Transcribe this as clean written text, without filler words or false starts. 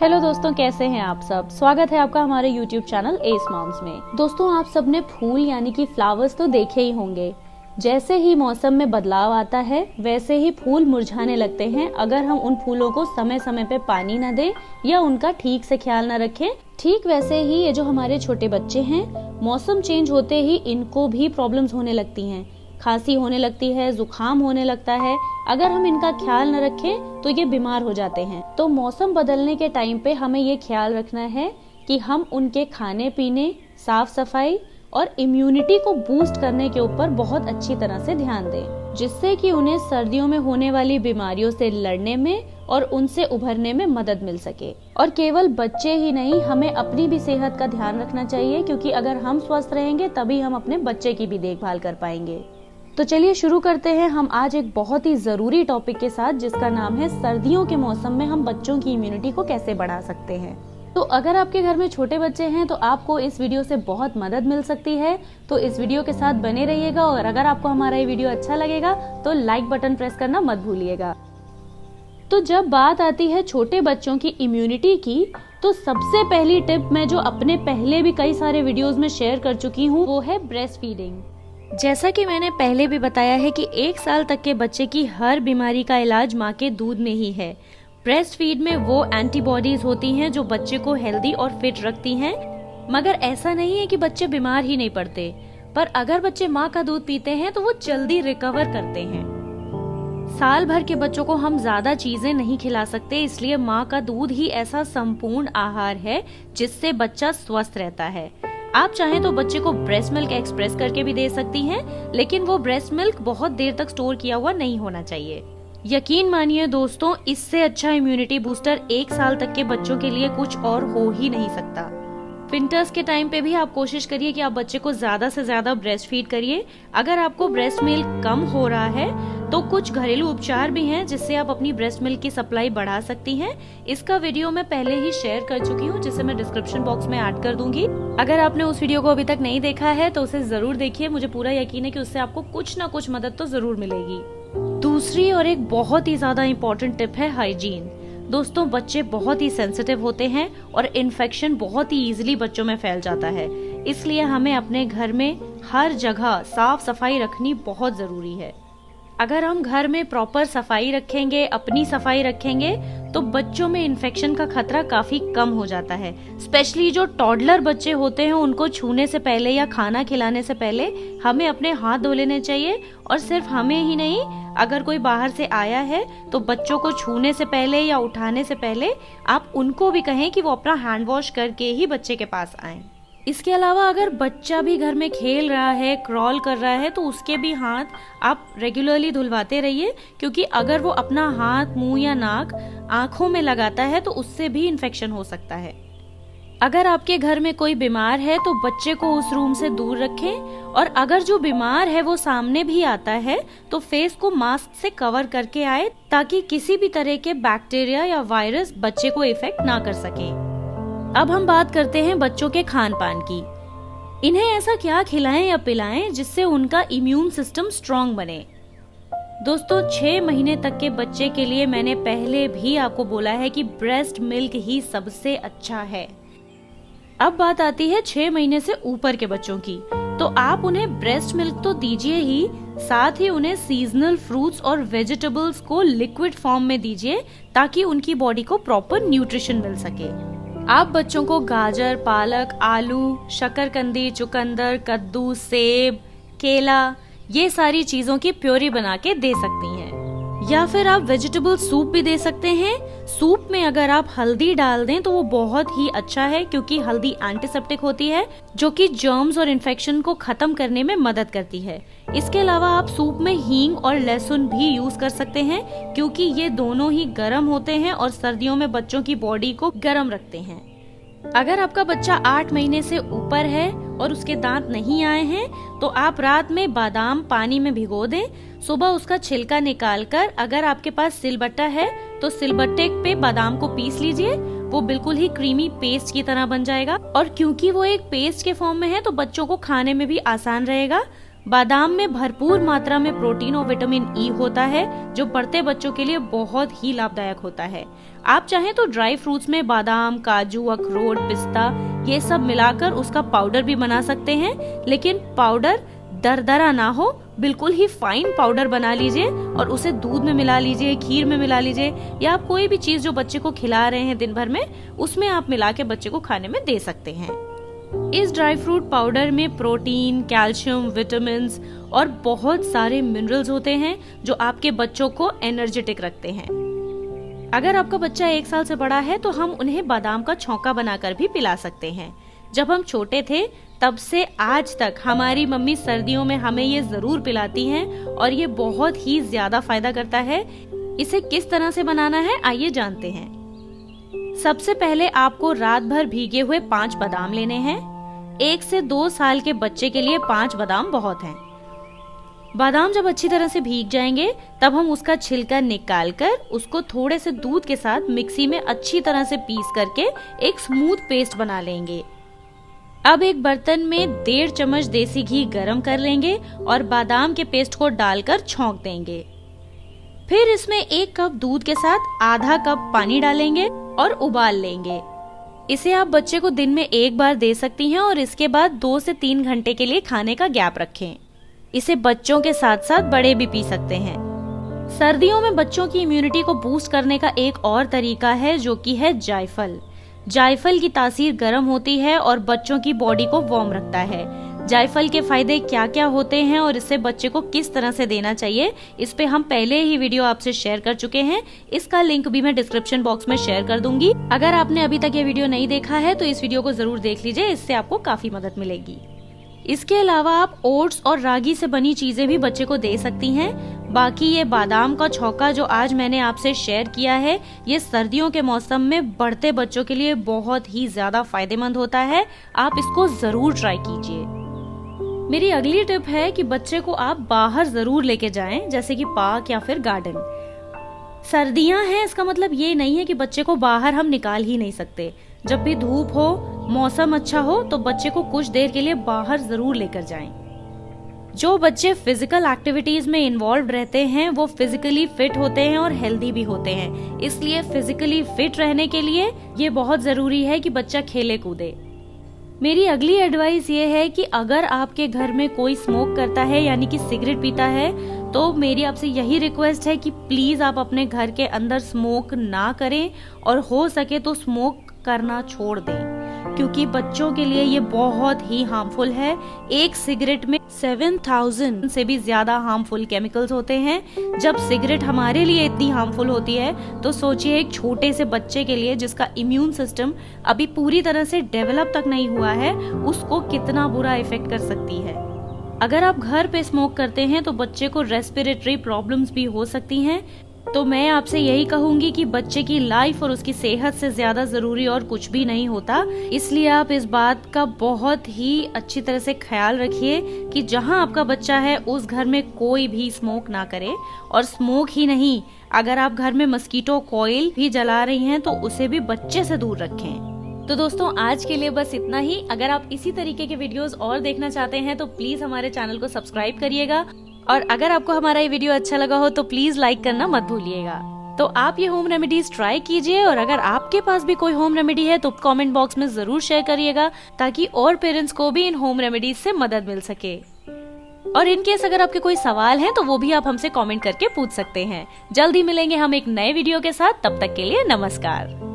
Hello दोस्तों, कैसे हैं आप सब। स्वागत है आपका हमारे YouTube चैनल एस मॉम्स में। दोस्तों, आप सबने फूल यानी कि फ्लावर्स तो देखे ही होंगे। जैसे ही मौसम में बदलाव आता है वैसे ही फूल मुरझाने लगते हैं अगर हम उन फूलों को समय समय पे पानी न दें या उनका ठीक से ख्याल न रखें। ठीक वैसे ही ये जो हमारे छोटे बच्चे हैं, मौसम चेंज होते ही इनको भी प्रॉब्लम्स होने लगती हैं। खांसी होने लगती है, जुकाम होने लगता है। अगर हम इनका ख्याल न रखें तो ये बीमार हो जाते हैं। तो मौसम बदलने के टाइम पे हमें ये ख्याल रखना है कि हम उनके खाने पीने, साफ सफाई और इम्यूनिटी को बूस्ट करने के ऊपर बहुत अच्छी तरह से ध्यान दें, जिससे कि उन्हें सर्दियों में होने वाली बीमारियों से लड़ने में और उनसे उभरने में मदद मिल सके। और केवल बच्चे ही नहीं, हमें अपनी भी सेहत का ध्यान रखना चाहिए, क्योंकि अगर हम स्वस्थ रहेंगे तभी हम अपने बच्चे की भी देखभाल कर पाएंगे। तो चलिए शुरू करते हैं हम आज एक बहुत ही जरूरी टॉपिक के साथ, जिसका नाम है सर्दियों के मौसम में हम बच्चों की इम्यूनिटी को कैसे बढ़ा सकते हैं। तो अगर आपके घर में छोटे बच्चे हैं तो आपको इस वीडियो से बहुत मदद मिल सकती है। तो इस वीडियो के साथ बने रहिएगा और अगर आपको हमारा ये वीडियो अच्छा लगेगा तो लाइक बटन प्रेस करना मत भूलिएगा। तो जब बात आती है छोटे बच्चों की इम्यूनिटी की, तो सबसे पहली टिप मैं जो अपने पहले भी कई सारे वीडियोस में शेयर कर चुकी हूँ वो है ब्रेस्ट फीडिंग। जैसा कि मैंने पहले भी बताया है कि 1 साल तक के बच्चे की हर बीमारी का इलाज माँ के दूध में ही है। ब्रेस्ट फीड में वो एंटीबॉडीज होती हैं जो बच्चे को हेल्दी और फिट रखती हैं। मगर ऐसा नहीं है कि बच्चे बीमार ही नहीं पड़ते, पर अगर बच्चे माँ का दूध पीते हैं तो वो जल्दी रिकवर करते हैं। साल भर के बच्चों को हम ज्यादा चीजें नहीं खिला सकते, इसलिए माँ का दूध ही ऐसा संपूर्ण आहार है जिससे बच्चा स्वस्थ रहता है। आप चाहें तो बच्चे को ब्रेस्ट मिल्क एक्सप्रेस करके भी दे सकती हैं, लेकिन वो ब्रेस्ट मिल्क बहुत देर तक स्टोर किया हुआ नहीं होना चाहिए। यकीन मानिए दोस्तों, इससे अच्छा इम्यूनिटी बूस्टर 1 साल तक के बच्चों के लिए कुछ और हो ही नहीं सकता। विंटर्स के टाइम पे भी आप कोशिश करिए कि आप बच्चे को ज्यादा से ज्यादा ब्रेस्ट फीड करिए। अगर आपको ब्रेस्ट मिल्क कम हो रहा है तो कुछ घरेलू उपचार भी हैं जिससे आप अपनी ब्रेस्ट मिल्क की सप्लाई बढ़ा सकती हैं। इसका वीडियो मैं पहले ही शेयर कर चुकी हूँ, जिसे मैं डिस्क्रिप्शन बॉक्स में ऐड कर दूंगी। अगर आपने उस वीडियो को अभी तक नहीं देखा है तो उसे जरूर देखिए। मुझे पूरा यकीन है कि उससे आपको कुछ ना कुछ मदद तो जरूर मिलेगी। दूसरी और एक बहुत ही ज्यादा इम्पोर्टेंट टिप है हाइजीन। दोस्तों, बच्चे बहुत ही सेंसिटिव होते हैं और इन्फेक्शन बहुत ही इजीली बच्चों में फैल जाता है। इसलिए हमें अपने घर में हर जगह साफ सफाई रखनी बहुत जरूरी है। अगर हम घर में प्रॉपर सफाई रखेंगे, अपनी सफाई रखेंगे, तो बच्चों में इन्फेक्शन का खतरा काफी कम हो जाता है। स्पेशली जो टॉडलर बच्चे होते हैं, उनको छूने से पहले या खाना खिलाने से पहले हमें अपने हाथ धो लेने चाहिए। और सिर्फ हमें ही नहीं, अगर कोई बाहर से आया है तो बच्चों को छूने से पहले या उठाने से पहले आप उनको भी कहें कि वो अपना हैंड वॉश करके ही बच्चे के पास आएं। इसके अलावा अगर बच्चा भी घर में खेल रहा है, क्रॉल कर रहा है, तो उसके भी हाथ आप रेगुलरली धुलवाते रहिए, क्योंकि अगर वो अपना हाथ, मुंह या नाक आंखों में लगाता है तो उससे भी इन्फेक्शन हो सकता है। अगर आपके घर में कोई बीमार है तो बच्चे को उस रूम से दूर रखें, और अगर जो बीमार है वो सामने भी आता है तो फेस को मास्क से कवर करके आए, ताकि किसी भी तरह के बैक्टीरिया या वायरस बच्चे को इफेक्ट ना कर सके। अब हम बात करते हैं बच्चों के खान पान की। इन्हें ऐसा क्या खिलाएं या पिलाएं जिससे उनका इम्यून सिस्टम स्ट्रांग बने। दोस्तों, 6 महीने तक के बच्चे के लिए मैंने पहले भी आपको बोला है कि ब्रेस्ट मिल्क ही सबसे अच्छा है। अब बात आती है 6 महीने से ऊपर के बच्चों की। तो आप उन्हें ब्रेस्ट मिल्क तो दीजिए ही, साथ ही उन्हें सीजनल फ्रूट्स और वेजिटेबल्स को लिक्विड फॉर्म में दीजिए, ताकि उनकी बॉडी को प्रॉपर न्यूट्रिशन मिल सके। आप बच्चों को गाजर, पालक, आलू, शकरकंदी, चुकंदर, कद्दू, सेब, केला, ये सारी चीजों की प्योरी बना के दे सकती हैं। या फिर आप वेजिटेबल सूप भी दे सकते हैं। सूप में अगर आप हल्दी डाल दें तो वो बहुत ही अच्छा है, क्योंकि हल्दी एंटीसेप्टिक होती है जो कि जर्म्स और इन्फेक्शन को खत्म करने में मदद करती है। इसके अलावा आप सूप में हींग और लहसुन भी यूज कर सकते हैं, क्योंकि ये दोनों ही गर्म होते हैं और सर्दियों में बच्चों की बॉडी को गर्म रखते हैं। अगर आपका बच्चा 8 महीने से ऊपर है और उसके दांत नहीं आए हैं तो आप रात में बादाम पानी में भिगो दें। सुबह उसका छिलका निकालकर अगर आपके पास सिलबट्टा है तो सिलबट्टे पे बादाम को पीस लीजिए। वो बिल्कुल ही क्रीमी पेस्ट की तरह बन जाएगा, और क्योंकि वो एक पेस्ट के फॉर्म में है तो बच्चों को खाने में भी आसान रहेगा। बादाम में भरपूर मात्रा में प्रोटीन और विटामिन ई होता है जो बढ़ते बच्चों के लिए बहुत ही लाभदायक होता है। आप चाहें तो ड्राई फ्रूट्स में बादाम, काजू, अखरोट, पिस्ता ये सब मिलाकर उसका पाउडर भी बना सकते हैं, लेकिन पाउडर दरदरा ना हो, बिल्कुल ही फाइन पाउडर बना लीजिए और उसे दूध में मिला लीजिए, खीर में मिला लीजिए, या आप कोई भी चीज जो बच्चे को खिला रहे हैं दिन भर में उसमें आप मिला के बच्चे को खाने में दे सकते हैं। इस ड्राई फ्रूट पाउडर में प्रोटीन, कैल्शियम, विटामिन और बहुत सारे मिनरल्स होते हैं जो आपके बच्चों को एनर्जेटिक रखते हैं। अगर आपका बच्चा 1 साल से बड़ा है तो हम उन्हें बादाम का छौंका बनाकर भी पिला सकते हैं। जब हम छोटे थे तब से आज तक हमारी मम्मी सर्दियों में हमें ये जरूर पिलाती हैं और ये बहुत ही ज्यादा फायदा करता है। इसे किस तरह से बनाना है आइए जानते हैं। सबसे पहले आपको रात भर भीगे हुए 5 बादाम लेने हैं। 1 से 2 साल के बच्चे के लिए 5 बादाम बहुत हैं। बादाम जब अच्छी तरह से भीग जाएंगे तब हम उसका छिलका निकालकर उसको थोड़े से दूध के साथ मिक्सी में अच्छी तरह से पीस करके एक स्मूथ पेस्ट बना लेंगे। अब एक बर्तन में 1.5 चम्मच देसी घी गरम कर लेंगे और बादाम के पेस्ट को डालकर छौंक देंगे। फिर इसमें 1 कप दूध के साथ आधा कप पानी डालेंगे और उबाल लेंगे। इसे आप बच्चे को दिन में 1 बार दे सकती हैं और इसके बाद 2 से 3 घंटे के लिए खाने का गैप रखें। इसे बच्चों के साथ साथ बड़े भी पी सकते हैं। सर्दियों में बच्चों की इम्यूनिटी को बूस्ट करने का एक और तरीका है जो कि है जायफल। जायफल की तासीर गर्म होती है और बच्चों की बॉडी को वार्म रखता है। जायफल के फायदे क्या क्या होते हैं और इसे बच्चे को किस तरह से देना चाहिए, इस पे हम पहले ही वीडियो आपसे शेयर कर चुके हैं। इसका लिंक भी मैं डिस्क्रिप्शन बॉक्स में शेयर कर दूंगी। अगर आपने अभी तक ये वीडियो नहीं देखा है तो इस वीडियो को जरूर देख लीजिए, इससे आपको काफी मदद मिलेगी। इसके अलावा आप ओट्स और रागी से बनी चीजें भी बच्चे को दे सकती हैं। बाकी ये बादाम का छौंका जो आज मैंने आपसे शेयर किया है, ये सर्दियों के मौसम में बढ़ते बच्चों के लिए बहुत ही ज्यादा फायदेमंद होता है। आप इसको जरूर ट्राई कीजिए। मेरी अगली टिप है कि बच्चे को आप बाहर जरूर लेके जाएं, जैसे कि पार्क या फिर गार्डन। सर्दियां हैं इसका मतलब ये नहीं है कि बच्चे को बाहर हम निकाल ही नहीं सकते। जब भी धूप हो, मौसम अच्छा हो तो बच्चे को कुछ देर के लिए बाहर जरूर लेकर जाएं। जो बच्चे फिजिकल एक्टिविटीज में इन्वॉल्व रहते हैं वो फिजिकली फिट होते हैं और हेल्दी भी होते हैं। इसलिए फिजिकली फिट रहने के लिए ये बहुत जरूरी है कि बच्चा खेले कूदे। मेरी अगली एडवाइस ये है कि अगर आपके घर में कोई स्मोक करता है यानी कि सिगरेट पीता है तो मेरी आपसे यही रिक्वेस्ट है कि प्लीज आप अपने घर के अंदर स्मोक ना करें और हो सके तो स्मोक करना छोड़ दें, क्योंकि बच्चों के लिए ये बहुत ही हार्मफुल है। एक सिगरेट में 7000 से भी ज्यादा हार्मफुल केमिकल्स होते हैं। जब सिगरेट हमारे लिए इतनी हार्मफुल होती है तो सोचिए एक छोटे से बच्चे के लिए जिसका इम्यून सिस्टम अभी पूरी तरह से डेवलप तक नहीं हुआ है, उसको कितना बुरा इफेक्ट कर सकती है। अगर आप घर पे स्मोक करते हैं तो बच्चे को रेस्पिरेटरी प्रॉब्लम्स भी हो सकती हैं। तो मैं आपसे यही कहूंगी कि बच्चे की लाइफ और उसकी सेहत से ज्यादा जरूरी और कुछ भी नहीं होता। इसलिए आप इस बात का बहुत ही अच्छी तरह से ख्याल रखिए कि जहां आपका बच्चा है उस घर में कोई भी स्मोक ना करे। और स्मोक ही नहीं, अगर आप घर में मस्कीटो कॉइल भी जला रही हैं तो उसे भी बच्चे से दूर रखें। तो दोस्तों आज के लिए बस इतना ही। अगर आप इसी तरीके के वीडियोस और देखना चाहते हैं तो प्लीज हमारे चैनल को सब्सक्राइब करिएगा। और अगर आपको हमारा ये वीडियो अच्छा लगा हो तो प्लीज लाइक करना मत भूलिएगा। तो आप ये होम रेमेडीज ट्राई कीजिए और अगर आपके पास भी कोई होम रेमेडी है तो कमेंट बॉक्स में जरूर शेयर करिएगा ताकि और पेरेंट्स को भी इन होम रेमेडीज से मदद मिल सके। और इन केस अगर आपके कोई सवाल है तो वो भी आप हमसे कमेंट करके पूछ सकते हैं। जल्दी मिलेंगे हम एक नए वीडियो के साथ, तब तक के लिए नमस्कार।